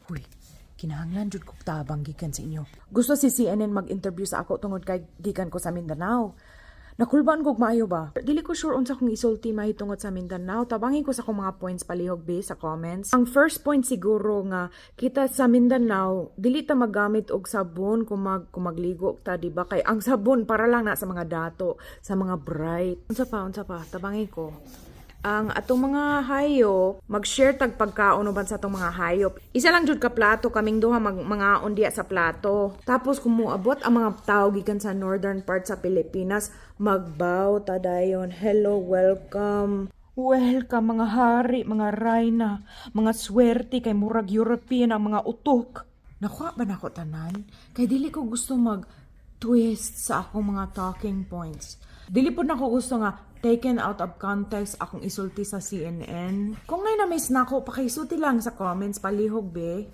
Uy, kinahanglan jud kog tabang gikan sa inyo. Gusto si CNN mag-interview sa ako tungod kay gikan ko sa Mindanao. Nakulbaan kog maayo ba? Dili ko sure unsa kong isulti mahitungod sa Mindanao. Tabangin ko sa akong mga points palihog be sa comments. Ang first point siguro nga kita sa Mindanao, dili ta magamit og sabon kung magligo ta, di ba? Kay ang sabon para lang na sa mga dato, sa mga bright. Unsa pa, tabangin ko. Ang atong mga hayop, mag-share tag pagkaon uban sa atong mga hayop. Isa lang jud ka plato, kaming duha mga undiya sa plato. Tapos kung moabot ang mga tao gikan sa northern part sa Pilipinas, magbow ta dayon. Hello, welcome. Welcome mga hari, mga rayna, mga swerte kay murag European ang mga utok. Nakuha ba nako tanan? Kay dili ko gusto twist sa akong mga talking points. Dili po nako gusto nga taken out of context akong isulti sa CNN. Kung ngay na miss nako, pakisulti lang sa comments palihog be.